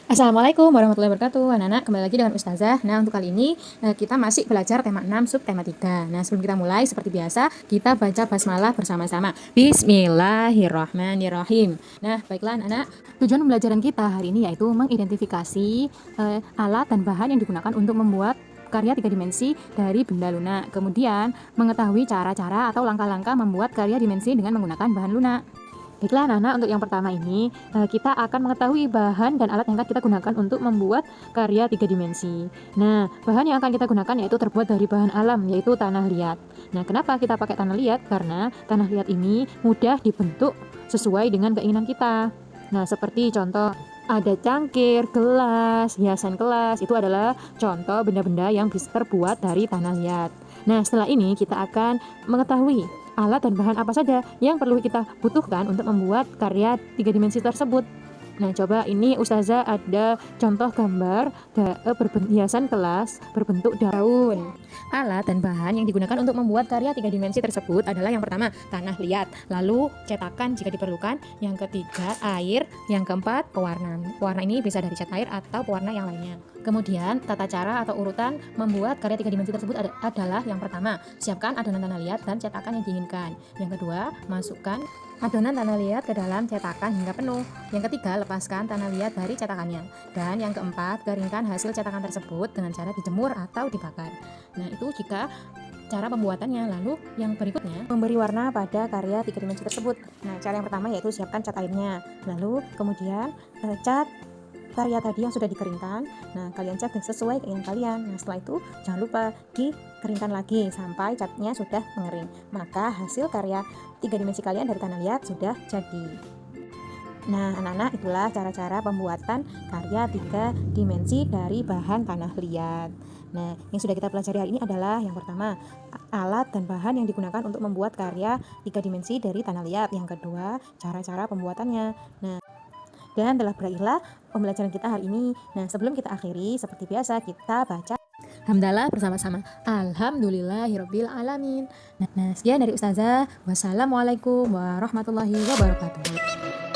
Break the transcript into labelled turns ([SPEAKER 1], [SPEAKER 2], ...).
[SPEAKER 1] Assalamualaikum warahmatullahi wabarakatuh. Anak-anak, kembali lagi dengan Ustazah. Nah, untuk kali ini kita masih belajar tema 6 subtema 3. Nah, sebelum kita mulai seperti biasa, kita baca basmalah bersama-sama. Bismillahirrahmanirrahim. Nah, baiklah anak-anak, tujuan pembelajaran kita hari ini yaitu mengidentifikasi alat dan bahan yang digunakan untuk membuat karya 3 dimensi dari benda lunak. Kemudian, mengetahui cara-cara atau langkah-langkah membuat karya dimensi dengan menggunakan bahan lunak. Baiklah anak-anak, untuk yang pertama ini kita akan mengetahui bahan dan alat yang akan kita gunakan untuk membuat karya 3 dimensi. Nah, bahan yang akan kita gunakan yaitu terbuat dari bahan alam, yaitu tanah liat. Nah, kenapa kita pakai tanah liat? Karena tanah liat ini mudah dibentuk sesuai dengan keinginan kita. Nah, seperti contoh ada cangkir, gelas, hiasan kelas, itu adalah contoh benda-benda yang bisa terbuat dari tanah liat. Nah, setelah ini kita akan mengetahui alat dan bahan apa saja yang perlu kita butuhkan untuk membuat karya 3 dimensi tersebut. Nah, coba ini Ustazah ada contoh gambar hiasan kelas berbentuk daun. Alat dan bahan yang digunakan untuk membuat karya 3 dimensi tersebut adalah yang pertama, tanah liat, lalu cetakan jika diperlukan, yang ketiga air, yang keempat pewarna. Pewarna ini bisa dari cat air atau pewarna yang lainnya. Kemudian tata cara atau urutan membuat karya 3 dimensi tersebut adalah yang pertama, siapkan adonan tanah liat dan cetakan yang diinginkan. Yang kedua, masukkan adonan tanah liat ke dalam cetakan hingga penuh. Yang ketiga, lepaskan tanah liat dari cetakannya. Dan yang keempat, keringkan hasil cetakan tersebut dengan cara dijemur atau dibakar. Nah, itu jika cara pembuatannya. Lalu yang berikutnya, memberi warna pada karya 3 dimensi tersebut. Nah, cara yang pertama yaitu siapkan cat airnya. Lalu kemudian cat karya tadi yang sudah dikeringkan. Nah, kalian cat sesuai keinginan kalian. Nah, setelah itu jangan lupa dikeringkan lagi sampai catnya sudah mengering. Maka hasil karya 3 dimensi kalian dari tanah liat sudah jadi. Nah, anak-anak, itulah cara-cara pembuatan karya 3 dimensi dari bahan tanah liat. Nah, yang sudah kita pelajari hari ini adalah yang pertama, alat dan bahan yang digunakan untuk membuat karya 3 dimensi dari tanah liat. Yang kedua, cara-cara pembuatannya. Nah, dan telah berakhirlah pembelajaran kita hari ini. Nah, sebelum kita akhiri, seperti biasa kita baca hamdalah bersama-sama. Alhamdulillahirabbil alamin. Nah, sekian dari Ustazah. Wassalamualaikum warahmatullahi wabarakatuh.